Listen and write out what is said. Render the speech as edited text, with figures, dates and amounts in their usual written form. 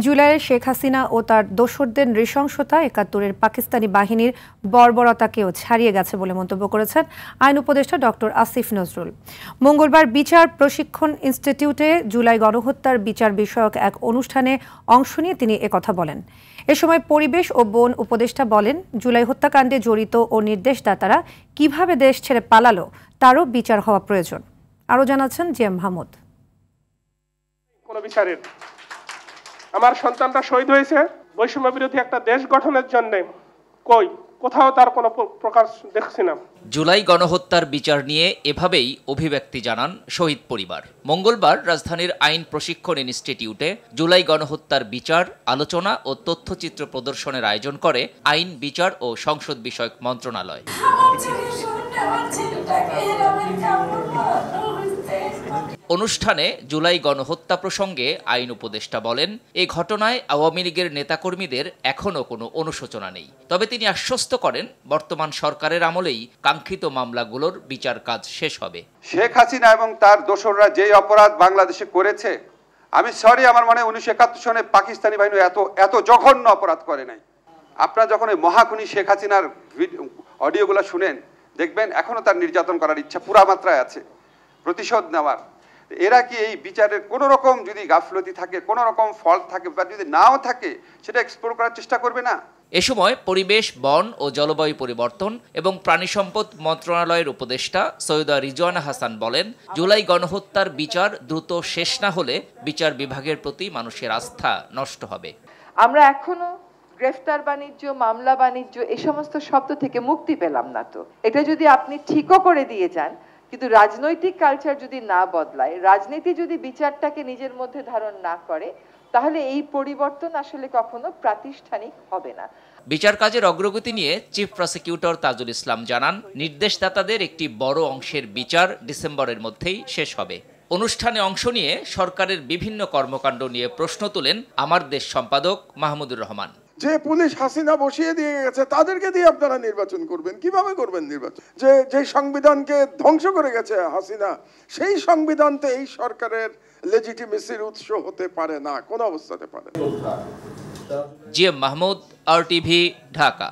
জুলাইয়ে শেখ হাসিনা ও তার দোসরদের নৃশংসতা একাত্তরের পাকিস্তানি বাহিনীর বর্বরতাকেও ছাড়িয়ে গেছে বলে মন্তব্য করেছেন আইন উপদেষ্টা ডক্টর আসিফ নজরুল। মঙ্গলবার বিচার প্রশিক্ষণ ইনস্টিটিউটে জুলাই গণহত্যার বিচার বিষয়ক এক অনুষ্ঠানে অংশ নিয়ে তিনি একথা বলেন। এ সময় পরিবেশ ও বন উপদেষ্টা বলেন, জুলাই হত্যাকাণ্ডে জড়িত ও নির্দেশদাতারা কিভাবে দেশ ছেড়ে পালালো তারও বিচার হওয়া প্রয়োজন। আরও জানাচ্ছেন জিএম মাহমুদ। আমার সন্তানটা শহীদ হয়েছে বৈষম্য বিরোধী একটা দেশ গঠনের জন্য, কোথাও তার কোনো প্রকাশ দেখছি না। জুলাই গণহত্যার বিচার নিয়ে এভাবেই অভিব্যক্তি জানান শহীদ পরিবার। মঙ্গলবার রাজধানীর আইন প্রশিক্ষণ ইনস্টিটিউটে জুলাই গণহত্যার বিচার, আলোচনা ও তথ্যচিত্র প্রদর্শনের আয়োজন করে আইন, বিচার ও সংসদ বিষয়ক মন্ত্রণালয়। অনুষ্ঠানে জুলাই গণহত্যা প্রসঙ্গে আইন উপদেষ্টা বলেন, এই ঘটনায় আওয়ামী লীগের নেতাকর্মীদের এখনও কোনো অনুশোচনা নেই। তবে তিনি আশ্বস্ত করেন, বর্তমান সরকারের আমলেই কাঙ্ক্ষিত মামলাগুলোর বিচার কাজ শেষ হবে। শেখ হাসিনা এবং তার দোসররা যেই অপরাধ বাংলাদেশে করেছে, আমি আমার মনে 1971 সনে পাকিস্তানি বাহিনী এত জঘন্য অপরাধ করে নাই। আপনারা যখন এই মহাখুনি শেখ হাসিনার অডিওগুলো শুনেন, দেখবেন এখনো তার নির্যাতন করার ইচ্ছা পুরা মাত্রায় আছে, প্রতিশোধ নেওয়ার। এরা কি এই বিচারের কোনো রকম যদি গাফলতি থাকে, কোনো রকম ফল্ট থাকে বা যদি নাও থাকে, সেটা এক্সপ্লোর করার চেষ্টা করবে না? এ সময় পরিবেশ, বন ও জলবায়ু পরিবর্তন এবং প্রাণী সম্পদ মন্ত্রণালয়ের উপদেষ্টা সৈয়দা রিজওয়ানা হাসান বলেন, জুলাই গণহত্যার বিচার দ্রুত শেষ না হলে বিচার বিভাগের প্রতি মানুষের আস্থা নষ্ট হবে। আমরা এখনো গ্রেফতার বাণিজ্য, মামলা বাণিজ্য এই সমস্ত শব্দ থেকে মুক্তি পেলাম না। তো এটা যদি আপনি ঠিকও করে দিয়ে যান, কিন্তু রাজনৈতিক কালচার যদি না বদলায়, রাজনীতি যদি বিচারটাকে নিজের মধ্যে ধারণ না করে, তাহলে এই পরিবর্তন আসলে কখনো প্রাতিষ্ঠানিক হবে না। বিচার কাজের অগ্রগতি নিয়ে চিফ প্রসিকিউটর তাজুল ইসলাম জানান, নির্দেশদাতাদের একটি বড় অংশের বিচার ডিসেম্বরের মধ্যেই শেষ হবে। অনুষ্ঠানে অংশ নিয়ে সরকারের বিভিন্ন কর্মকাণ্ড নিয়ে প্রশ্ন তোলেন আমার দেশ সম্পাদক মাহমুদুর রহমান। যে পুলিশ হাসিনা বসিয়ে দিয়ে গেছে, তাদেরকে দিয়ে আপনারা নির্বাচন করবেন, কিভাবে করবেন নির্বাচন? যে সংবিধানকে ধ্বংস করে গেছে হাসিনা, সেই সংবিধান তো এই সরকারের লেজিটিমেসির উৎস হতে পারে না, কোনো অবস্থাতে পারে না। GM Mahmud, RTV, Dhaka.